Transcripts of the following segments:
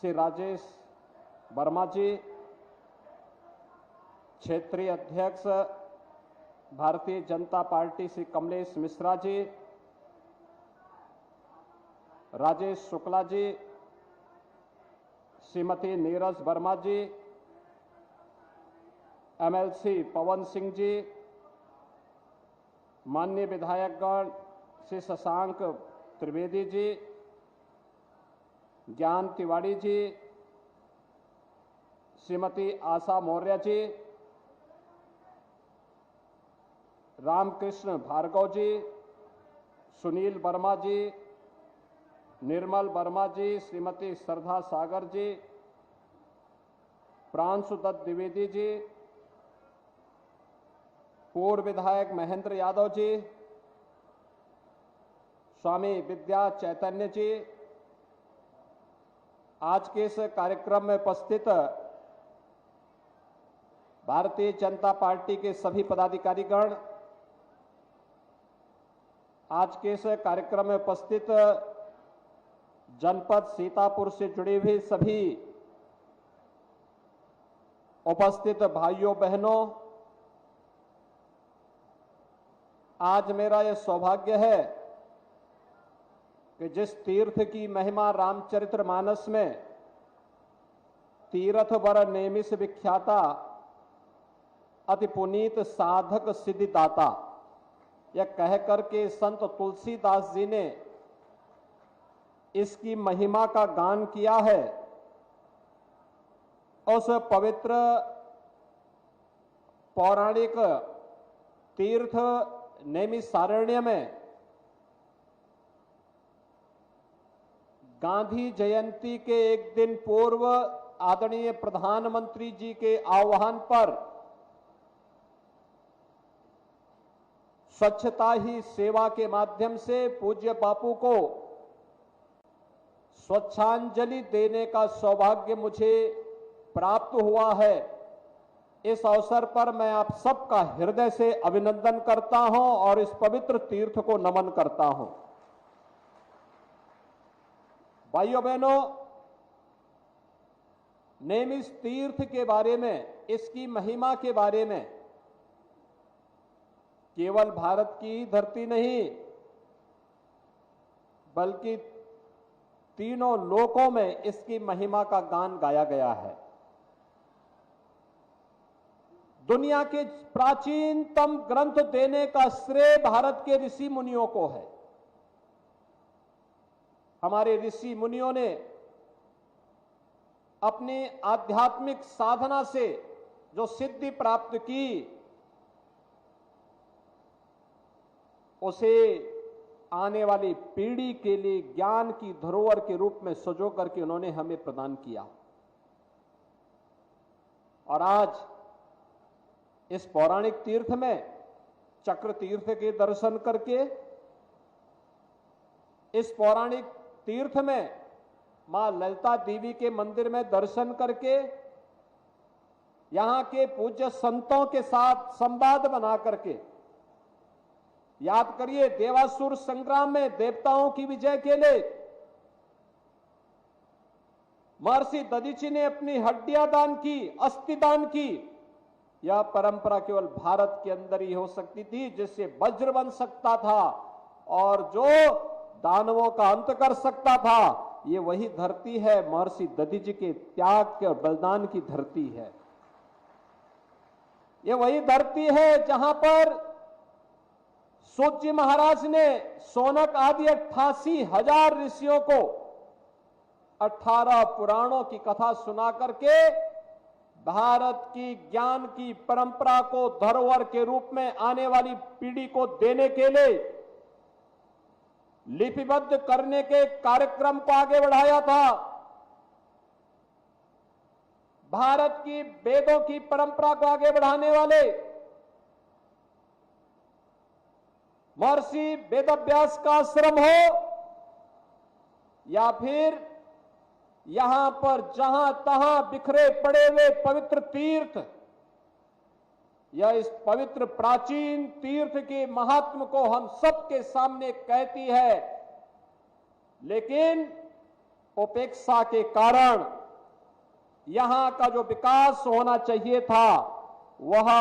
श्री राजेश वर्मा जी, क्षेत्रीय अध्यक्ष भारतीय जनता पार्टी श्री कमलेश मिश्रा जी, राजेश शुक्ला जी, श्रीमती नीरज वर्मा जी, एमएलसी पवन सिंह जी, माननीय विधायकगण श्री शशांक त्रिवेदी जी, ज्ञान तिवारी जी, श्रीमती आशा मौर्य जी, रामकृष्ण भार्गव जी, सुनील वर्मा जी, निर्मल वर्मा जी, श्रीमती श्रद्धा सागर जी, प्रांशु दत्त द्विवेदी जी, पूर्व विधायक महेंद्र यादव जी, स्वामी विद्या चैतन्य जी, आज के इस कार्यक्रम में उपस्थित भारतीय जनता पार्टी के सभी पदाधिकारीगण, आज के इस कार्यक्रम में उपस्थित जनपद सीतापुर से जुड़े हुए सभी उपस्थित भाइयों बहनों, आज मेरा यह सौभाग्य है कि जिस तीर्थ की महिमा रामचरितमानस में तीर्थ वर नेमिष विख्याता अति पुनीत साधक सिद्धिदाता यह कह करके संत तुलसीदास जी ने इसकी महिमा का गान किया है। उस पवित्र पौराणिक तीर्थ नैमिषारण्य में गांधी जयंती के एक दिन पूर्व आदरणीय प्रधानमंत्री जी के आह्वान पर स्वच्छता ही सेवा के माध्यम से पूज्य बापू को स्वच्छांजलि देने का सौभाग्य मुझे प्राप्त हुआ है। इस अवसर पर मैं आप सबका हृदय से अभिनंदन करता हूं और इस पवित्र तीर्थ को नमन करता हूं। भाइयों बहनों, नेमिष तीर्थ के बारे में, इसकी महिमा के बारे में केवल भारत की धरती नहीं बल्कि तीनों लोकों में इसकी महिमा का गान गाया गया है। दुनिया के प्राचीनतम ग्रंथ देने का श्रेय भारत के ऋषि मुनियों को है। हमारे ऋषि मुनियों ने अपनी आध्यात्मिक साधना से जो सिद्धि प्राप्त की उसे आने वाली पीढ़ी के लिए ज्ञान की धरोहर के रूप में सजो करके उन्होंने हमें प्रदान किया। और आज इस पौराणिक तीर्थ में चक्र तीर्थ के दर्शन करके, इस पौराणिक तीर्थ में मां ललिता देवी के मंदिर में दर्शन करके, यहां के पूज्य संतों के साथ संवाद बना करके, याद करिए देवासुर संग्राम में देवताओं की विजय के लिए महर्षि दधीचि ने अपनी हड्डियां दान की, अस्थि दान की। यह परंपरा केवल भारत के अंदर ही हो सकती थी, जिससे वज्र बन सकता था और जो दानवों का अंत कर सकता था। ये वही धरती है, महर्षि दधीचि के त्याग के और बलिदान की धरती है। ये वही धरती है जहां पर सूत जी महाराज ने सोनक आदि 88,000 ऋषियों को 18 पुराणों की कथा सुना करके भारत की ज्ञान की परंपरा को धरोहर के रूप में आने वाली पीढ़ी को देने के लिए लिपिबद्ध करने के कार्यक्रम को आगे बढ़ाया था। भारत की वेदों की परंपरा को आगे बढ़ाने वाले महर्षि वेदव्यास का आश्रम हो या फिर यहां पर जहां तहां बिखरे पड़े हुए पवित्र तीर्थ, यह इस पवित्र प्राचीन तीर्थ के महात्म को हम सबके सामने कहती है। लेकिन उपेक्षा के कारण यहां का जो विकास होना चाहिए था वह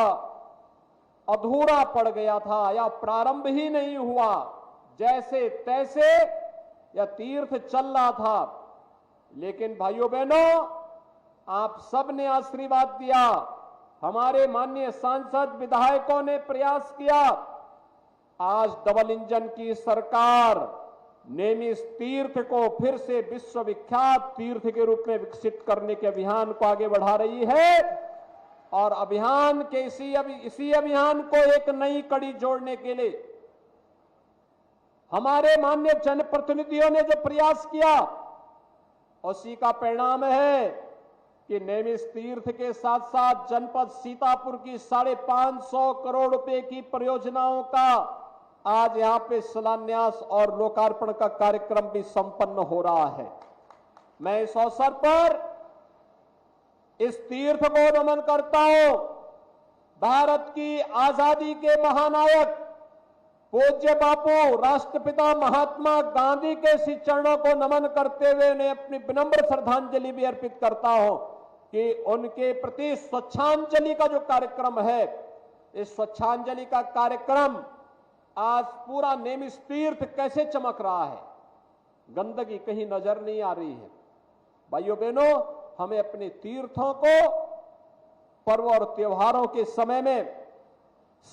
अधूरा पड़ गया था या प्रारंभ ही नहीं हुआ। जैसे तैसे यह तीर्थ चल रहा था। लेकिन भाइयों बहनों, आप सब ने आशीर्वाद दिया, हमारे माननीय सांसद विधायकों ने प्रयास किया। आज डबल इंजन की सरकार नेमिस तीर्थ को फिर से विश्वविख्यात तीर्थ के रूप में विकसित करने के अभियान को आगे बढ़ा रही है। और अभियान के इसी अभियान को एक नई कड़ी जोड़ने के लिए हमारे माननीय जनप्रतिनिधियों ने जो प्रयास किया, उसी का परिणाम है कि नेमिस तीर्थ के साथ साथ जनपद सीतापुर की 550 करोड़ रुपए की परियोजनाओं का आज यहां पे शिलान्यास और लोकार्पण का कार्यक्रम भी संपन्न हो रहा है। मैं इस अवसर पर इस तीर्थ को नमन करता हूं। भारत की आजादी के महानायक पूज्य बापू राष्ट्रपिता महात्मा गांधी के श्री चरणों को नमन करते हुए ने अपनी विनम्र श्रद्धांजलि भी अर्पित करता हूं कि उनके प्रति स्वच्छांजलि का जो कार्यक्रम है, इस स्वच्छांजलि का कार्यक्रम आज पूरा नेमिस तीर्थ कैसे चमक रहा है, गंदगी कहीं नजर नहीं आ रही है। भाइयों बहनों, हमें अपने तीर्थों को पर्व और त्योहारों के समय में,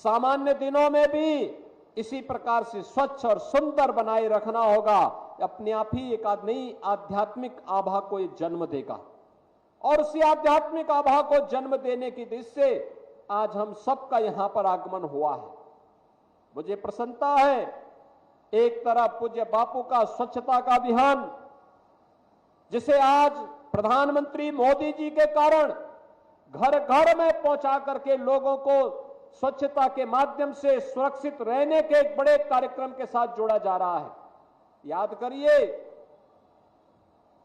सामान्य दिनों में भी इसी प्रकार से स्वच्छ और सुंदर बनाए रखना होगा। अपने आप ही एक नई आध्यात्मिक आभा को ये जन्म देगा और उसी आध्यात्मिक आभा को जन्म देने की दृष्टि से आज हम सबका यहां पर आगमन हुआ है। मुझे प्रसन्नता है, एक तरफ पूज्य बापू का स्वच्छता का अभियान, जिसे आज प्रधानमंत्री मोदी जी के कारण घर घर में पहुंचा करके लोगों को स्वच्छता के माध्यम से सुरक्षित रहने के एक बड़े कार्यक्रम के साथ जोड़ा जा रहा है। याद करिए,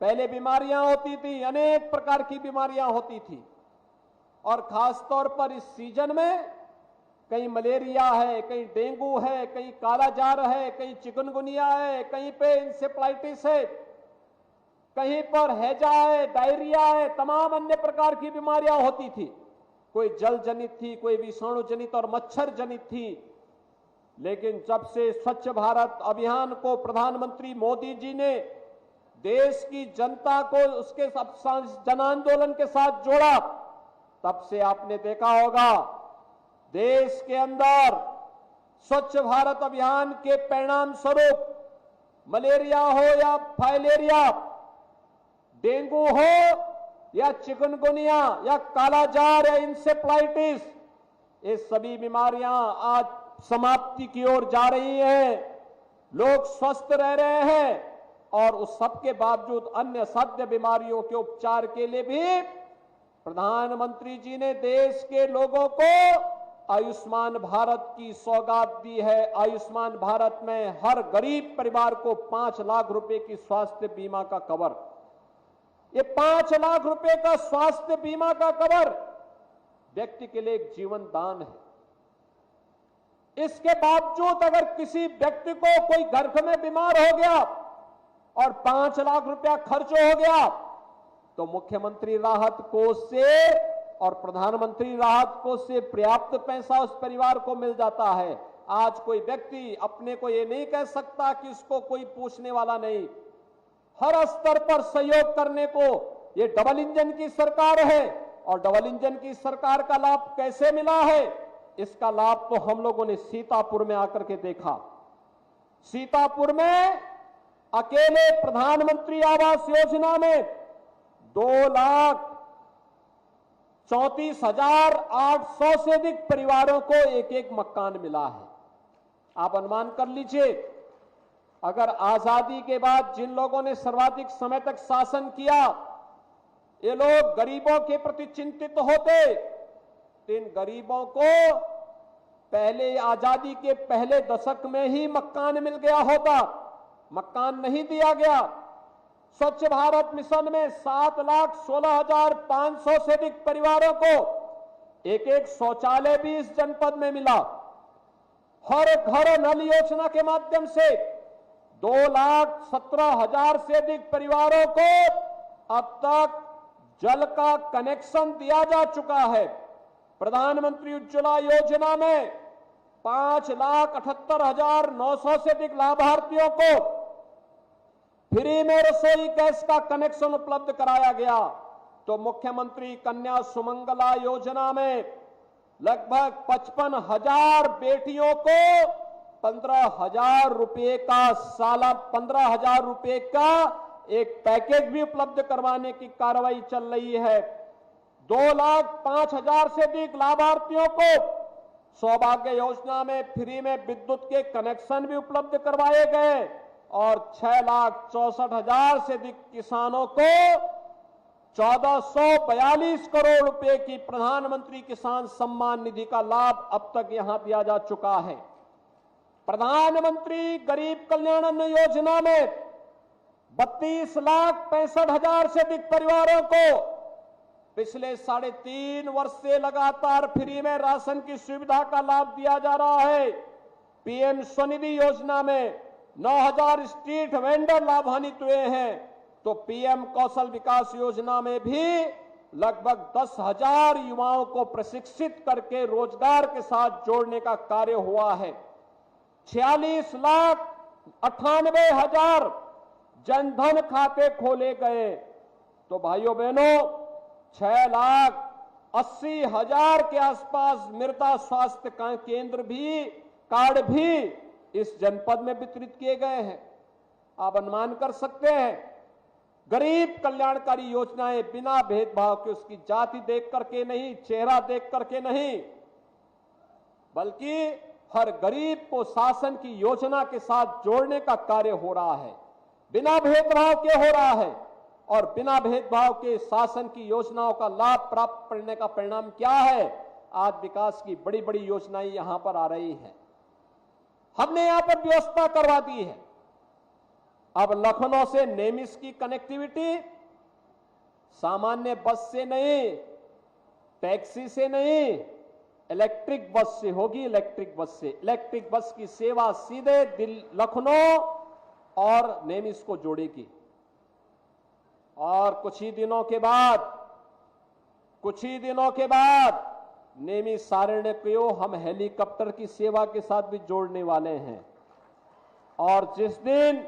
पहले बीमारियां होती थी, अनेक प्रकार की बीमारियां होती थी और खास तौर पर इस सीजन में कहीं मलेरिया है, कहीं डेंगू है, कहीं कालाजार है, कहीं चिकनगुनिया है, कहीं पे इंसेफ्लाइटिस है, कहीं पर हैजा है, डायरिया है, तमाम अन्य प्रकार की बीमारियां होती थी। कोई जल जनित थी, कोई विषाणु जनित और मच्छर जनित थी। लेकिन जब से स्वच्छ भारत अभियान को प्रधानमंत्री मोदी जी ने देश की जनता को उसके जन आंदोलन के साथ जोड़ा, तब से आपने देखा होगा देश के अंदर स्वच्छ भारत अभियान के परिणाम स्वरूप मलेरिया हो या फाइलेरिया, डेंगू हो या चिकनगुनिया या कालाजार या इंसेफ्लाइटिस, ये सभी बीमारियां आज समाप्ति की ओर जा रही हैं। लोग स्वस्थ रह रहे हैं और उस सब के बावजूद अन्य साध्य बीमारियों के उपचार के लिए भी प्रधानमंत्री जी ने देश के लोगों को आयुष्मान भारत की सौगात दी है। आयुष्मान भारत में हर गरीब परिवार को 5 लाख रुपए की स्वास्थ्य बीमा का कवर, ये 5 लाख रुपए का स्वास्थ्य बीमा का कवर व्यक्ति के लिए एक जीवन दान है। इसके बावजूद अगर किसी व्यक्ति को कोई घर में बीमार हो गया और 5 लाख रुपया खर्च हो गया, तो मुख्यमंत्री राहत कोष से और प्रधानमंत्री राहत कोष से पर्याप्त पैसा उस परिवार को मिल जाता है। आज कोई व्यक्ति अपने को ये नहीं कह सकता कि उसको कोई पूछने वाला नहीं। हर स्तर पर सहयोग करने को ये डबल इंजन की सरकार है और डबल इंजन की सरकार का लाभ कैसे मिला है, इसका लाभ तो हम लोगों ने सीतापुर में आकर के देखा। सीतापुर में अकेले प्रधानमंत्री आवास योजना में 2,34,800 से अधिक परिवारों को एक एक मकान मिला है। आप अनुमान कर लीजिए, अगर आजादी के बाद जिन लोगों ने सर्वाधिक समय तक शासन किया, ये लोग गरीबों के प्रति चिंतित होते, इन गरीबों को पहले आजादी के पहले दशक में ही मकान मिल गया होता, मकान नहीं दिया गया। स्वच्छ भारत मिशन में 7,16,500 से अधिक परिवारों को एक एक शौचालय भी इस जनपद में मिला। हर घर नल योजना के माध्यम से 2,17,000 से अधिक परिवारों को अब तक जल का कनेक्शन दिया जा चुका है। प्रधानमंत्री उज्ज्वला योजना में 5,78,900 से अधिक लाभार्थियों को फ्री में रसोई गैस का कनेक्शन उपलब्ध कराया गया। तो मुख्यमंत्री कन्या सुमंगला योजना में लगभग 55,000 बेटियों को 15,000 रुपए का 15,000 रुपए का एक पैकेज भी उपलब्ध करवाने की कार्रवाई चल रही है। 2,05,000 से अधिक लाभार्थियों को सौभाग्य योजना में फ्री में विद्युत के कनेक्शन भी उपलब्ध करवाए गए और 6,64,000 से अधिक किसानों को 1,442 करोड़ रुपए की प्रधानमंत्री किसान सम्मान निधि का लाभ अब तक यहां दिया जा चुका है। प्रधानमंत्री गरीब कल्याण अन्न योजना में 32,65,000 से अधिक परिवारों को पिछले 3.5 वर्ष से लगातार फ्री में राशन की सुविधा का लाभ दिया जा रहा है। पीएम स्वनिधि योजना में 9,000 स्ट्रीट वेंडर लाभान्वित हुए हैं। तो पीएम कौशल विकास योजना में भी लगभग 10,000 युवाओं को प्रशिक्षित करके रोजगार के साथ जोड़ने का कार्य हुआ है। 46,98,000 जनधन खाते खोले गए। तो भाइयों बहनों 6,80,000 के आसपास मृदा स्वास्थ्य केंद्र भी कार्ड भी इस जनपद में वितरित किए गए हैं। आप अनुमान कर सकते हैं गरीब कल्याणकारी योजनाएं बिना भेदभाव के, उसकी जाति देख करके नहीं, चेहरा देख करके नहीं, बल्कि हर गरीब को शासन की योजना के साथ जोड़ने का कार्य हो रहा है, बिना भेदभाव के हो रहा है। और बिना भेदभाव के शासन की योजनाओं का लाभ प्राप्त करने का परिणाम क्या है? आज विकास की बड़ी बड़ी योजनाएं यहां पर आ रही हैं। हमने यहां पर व्यवस्था करवा दी है। अब लखनऊ से नेमिस की कनेक्टिविटी सामान्य बस से नहीं, टैक्सी से नहीं, इलेक्ट्रिक बस से होगी। इलेक्ट्रिक बस से, इलेक्ट्रिक बस की सेवा सीधे लखनऊ और नेमिस को जोड़ेगी। और कुछ ही दिनों के बाद नेमिस सारण्य को हम हेलीकॉप्टर की सेवा के साथ भी जोड़ने वाले हैं। और जिस दिन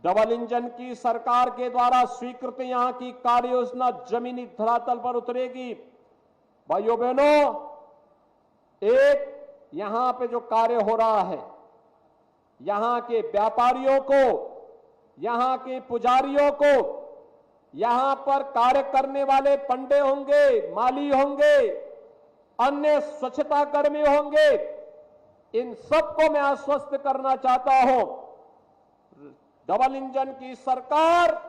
डबल इंजन की सरकार के द्वारा स्वीकृत यहां की कार्य योजना जमीनी धरातल पर उतरेगी, भाइयों बहनों, एक यहां पे जो कार्य हो रहा है, यहां के व्यापारियों को, यहां के पुजारियों को, यहां पर कार्य करने वाले पंडे होंगे, माली होंगे, अन्य स्वच्छता कर्मी होंगे, इन सबको मैं आश्वस्त करना चाहता हूं, डबल इंजन की सरकार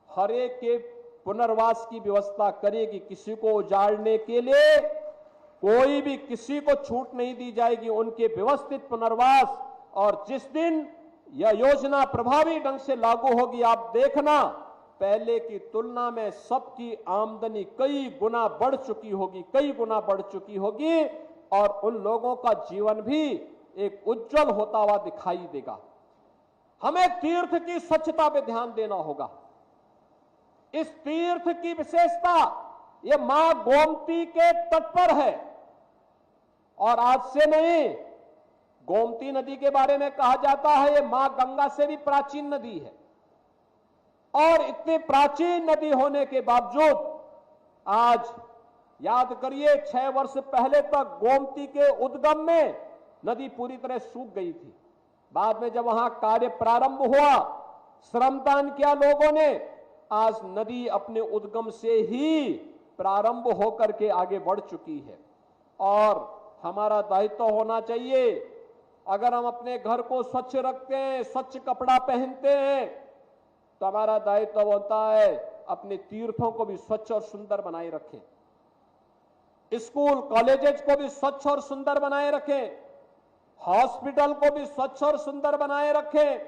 हर एक के पुनर्वास की व्यवस्था करेगी। किसी को उजाड़ने के लिए कोई भी किसी को छूट नहीं दी जाएगी, उनके व्यवस्थित पुनर्वास। और जिस दिन यह योजना प्रभावी ढंग से लागू होगी, आप देखना पहले की तुलना में सबकी आमदनी कई गुना बढ़ चुकी होगी और उन लोगों का जीवन भी एक उज्जवल होता हुआ दिखाई देगा। हमें तीर्थ की स्वच्छता पे ध्यान देना होगा। इस तीर्थ की विशेषता ये मां गोमती के तट पर है और आज से नहीं, गोमती नदी के बारे में कहा जाता है ये मां गंगा से भी प्राचीन नदी है। और इतनी प्राचीन नदी होने के बावजूद आज याद करिए 6 वर्ष पहले तक गोमती के उद्गम में नदी पूरी तरह सूख गई थी। बाद में जब वहां कार्य प्रारंभ हुआ, श्रमदान किया लोगों ने, आज नदी अपने उद्गम से ही प्रारंभ होकर के आगे बढ़ चुकी है। और हमारा दायित्व होना चाहिए, अगर हम अपने घर को स्वच्छ रखते हैं, स्वच्छ कपड़ा पहनते हैं, तो हमारा दायित्व होता है अपने तीर्थों को भी स्वच्छ और सुंदर बनाए रखें, स्कूल कॉलेजेस को भी स्वच्छ और सुंदर बनाए रखें, हॉस्पिटल को भी स्वच्छ और सुंदर बनाए रखें,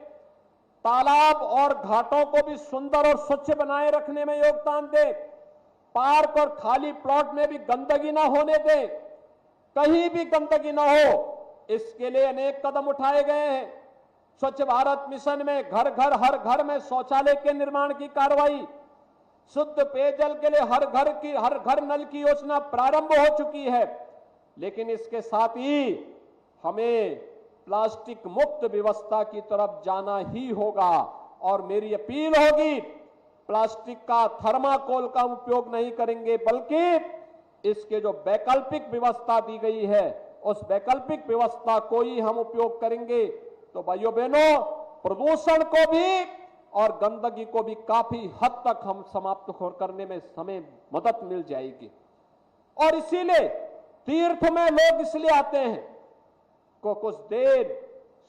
तालाब और घाटों को भी सुंदर और स्वच्छ बनाए रखने में योगदान दें, पार्क और खाली प्लॉट में भी गंदगी ना होने दें, कहीं भी गंदगी ना हो, इसके लिए अनेक कदम उठाए गए हैं। स्वच्छ भारत मिशन में घर घर हर घर में शौचालय के निर्माण की कार्रवाई, शुद्ध पेयजल के लिए हर घर नल की योजना प्रारंभ हो चुकी है। लेकिन इसके साथ ही हमें प्लास्टिक मुक्त व्यवस्था की तरफ जाना ही होगा और मेरी अपील होगी, प्लास्टिक का थर्माकोल का उपयोग नहीं करेंगे, बल्कि इसके जो वैकल्पिक व्यवस्था दी गई है उस वैकल्पिक व्यवस्था को ही हम उपयोग करेंगे। तो भाइयों बहनों, प्रदूषण को भी और गंदगी को भी काफी हद तक हम समाप्त करने में हमें मदद मिल जाएगी। और इसीलिए तीर्थ में लोग इसलिए आते हैं को कुछ देर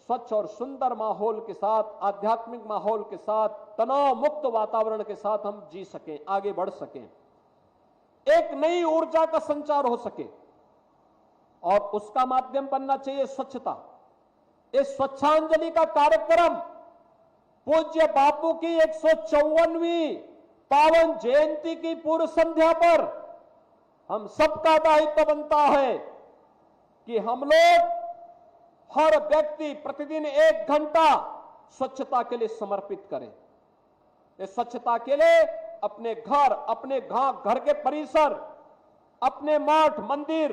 स्वच्छ और सुंदर माहौल के साथ, आध्यात्मिक माहौल के साथ, तनाव मुक्त वातावरण के साथ हम जी सकें, आगे बढ़ सकें, एक नई ऊर्जा का संचार हो सके। और उसका माध्यम बनना चाहिए स्वच्छता। इस स्वच्छांजलि का कार्यक्रम पूज्य बापू की 154वीं पावन जयंती की पूर्व संध्या पर हम सबका दायित्व बनता है कि हम लोग हर व्यक्ति प्रतिदिन 1 घंटा स्वच्छता के लिए समर्पित करें। इस स्वच्छता के लिए अपने घर, अपने घर के परिसर, अपने मठ मंदिर,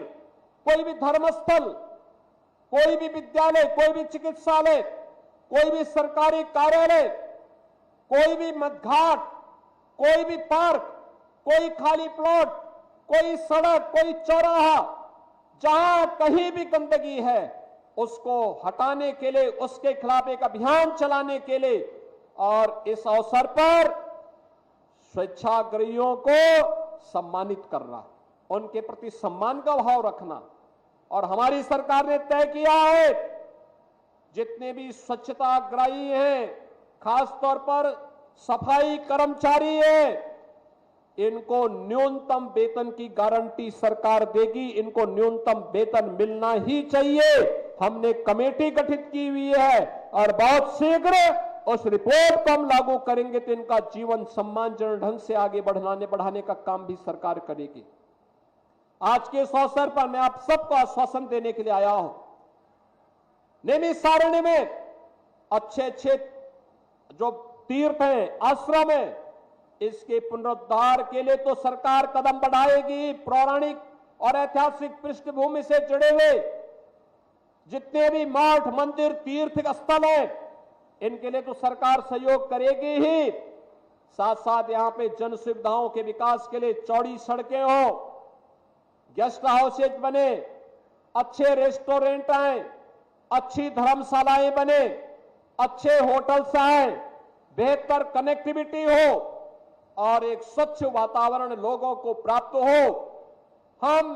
कोई भी धर्मस्थल, कोई भी विद्यालय, कोई भी चिकित्सालय, कोई भी सरकारी कार्यालय, कोई भी घाट, कोई भी पार्क, कोई खाली प्लॉट, कोई सड़क, कोई चौराहा, जहां कहीं भी गंदगी है उसको हटाने के लिए, उसके खिलाफ एक अभियान चलाने के लिए और इस अवसर पर स्वेच्छाग्रहियों को सम्मानित करना, उनके प्रति सम्मान का भाव रखना। और हमारी सरकार ने तय किया है जितने भी स्वच्छताग्रही हैं, खासतौर पर सफाई कर्मचारी हैं, इनको न्यूनतम वेतन की गारंटी सरकार देगी। इनको न्यूनतम वेतन मिलना ही चाहिए। हमने कमेटी गठित की हुई है और बहुत शीघ्र उस रिपोर्ट को हम लागू करेंगे तो इनका जीवन सम्मानजनक ढंग से आगे बढ़ाने का काम भी सरकार करेगी। आज के इस अवसर पर मैं आप सबको आश्वासन देने के लिए आया हूं। नैमिषारण्य में अच्छे जो तीर्थ हैं, आश्रम है, इसके पुनरुद्धार के लिए तो सरकार कदम बढ़ाएगी। पौराणिक और ऐतिहासिक पृष्ठभूमि से जुड़े हुए जितने भी मठ मंदिर तीर्थ स्थल हैं, इनके लिए तो सरकार सहयोग करेगी ही। साथ साथ यहां पे जन सुविधाओं के विकास के लिए चौड़ी सड़कें हो, गेस्ट हाउसेज बने, अच्छे रेस्टोरेंट आए, अच्छी धर्मशालाएं बने, अच्छे होटल्स आए, बेहतर कनेक्टिविटी हो और एक स्वच्छ वातावरण लोगों को प्राप्त हो। हम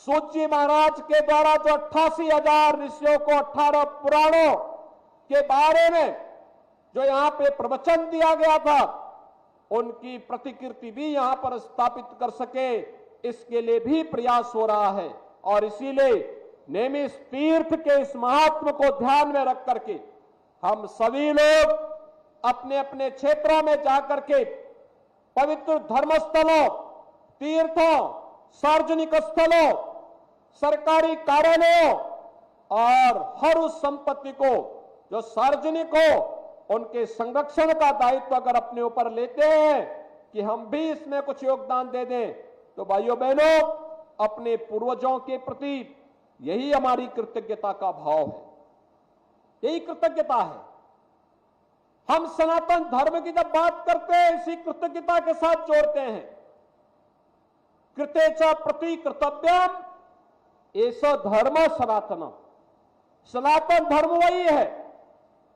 सूत जी महाराज के द्वारा जो 88,000 ऋषियों को 18 पुराणों के बारे में जो यहां पे प्रवचन दिया गया था, उनकी प्रतिकृति भी यहां पर स्थापित कर सके, इसके लिए भी प्रयास हो रहा है। और इसीलिए नैमिष तीर्थ के इस महात्म को ध्यान में रख करके हम सभी लोग अपने अपने क्षेत्रों में जाकर के पवित्र धर्मस्थलों, तीर्थों, सार्वजनिक स्थलों, सरकारी कार्यालयों और हर उस संपत्ति को जो सार्वजनिक हो, उनके संरक्षण का दायित्व अगर अपने ऊपर लेते हैं कि हम भी इसमें कुछ योगदान दे दें, तो भाइयों बहनों, अपने पूर्वजों के प्रति यही हमारी कृतज्ञता का भाव है, यही कृतज्ञता है। हम सनातन धर्म की जब बात करते हैं, इसी कृतज्ञता के साथ जोड़ते हैं। कृते च प्रति कर्तव्यम एषो धर्म सनातनम। सनातन धर्म वही है,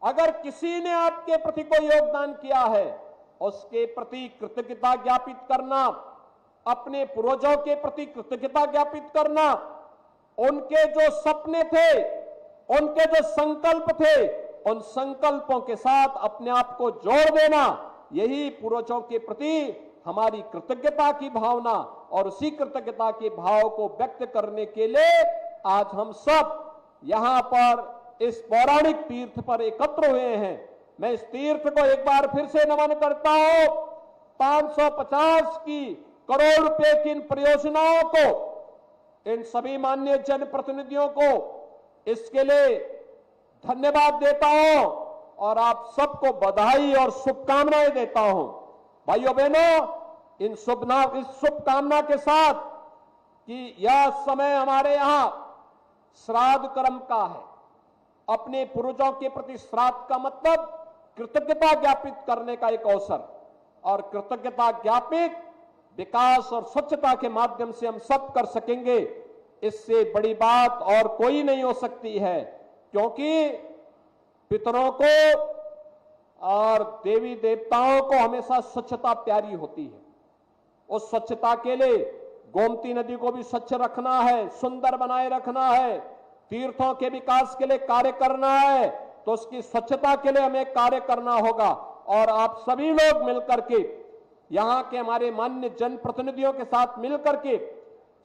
अगर किसी ने आपके प्रति कोई योगदान किया है, उसके प्रति कृतज्ञता ज्ञापित करना, अपने पूर्वजों के प्रति कृतज्ञता ज्ञापित करना, उनके जो सपने थे, उनके जो संकल्प थे, उन संकल्पों के साथ अपने आप को जोड़ देना, यही पूर्वजों के प्रति हमारी कृतज्ञता की भावना। और उसी कृतज्ञता के भाव को व्यक्त करने के लिए आज हम सब यहां पर इस पौराणिक तीर्थ पर एकत्र हुए हैं। मैं इस तीर्थ को एक बार फिर से नमन करता हूं। 550 करोड़ रुपए की इन परियोजनाओं को, इन सभी माननीय जनप्रतिनिधियों को इसके लिए धन्यवाद देता हूं। और आप सबको बधाई और शुभकामनाएं देता हूं। भाइयों बहनों, इस शुभकामना के साथ कि यह समय हमारे यहां श्राद्ध कर्म का है। अपने पूर्वजों के प्रति श्राद्ध का मतलब कृतज्ञता ज्ञापित करने का एक अवसर, और कृतज्ञता ज्ञापित विकास और स्वच्छता के माध्यम से हम सब कर सकेंगे। इससे बड़ी बात और कोई नहीं हो सकती है, क्योंकि पितरों को और देवी देवताओं को हमेशा स्वच्छता प्यारी होती है। उस स्वच्छता के लिए गोमती नदी को भी स्वच्छ रखना है, सुंदर बनाए रखना है, तीर्थों के विकास के लिए कार्य करना है, तो उसकी स्वच्छता के लिए हमें कार्य करना होगा। और आप सभी लोग मिलकर के, यहां के हमारे मान्य जनप्रतिनिधियों के साथ मिलकर के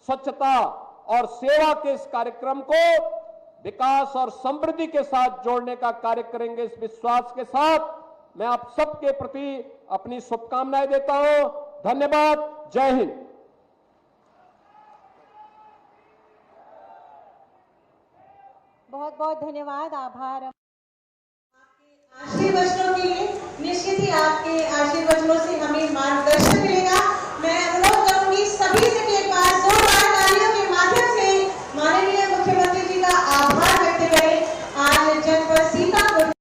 स्वच्छता और सेवा के इस कार्यक्रम को विकास और समृद्धि के साथ जोड़ने का कार्य करेंगे। इस विश्वास के साथ मैं आप सबके प्रति अपनी शुभकामनाएं देता हूं। धन्यवाद। जय हिंद। बहुत बहुत धन्यवाद, आभार। आपके आशीर्वचनों के लिए निश्चित ही आपके आशीर्वचनों से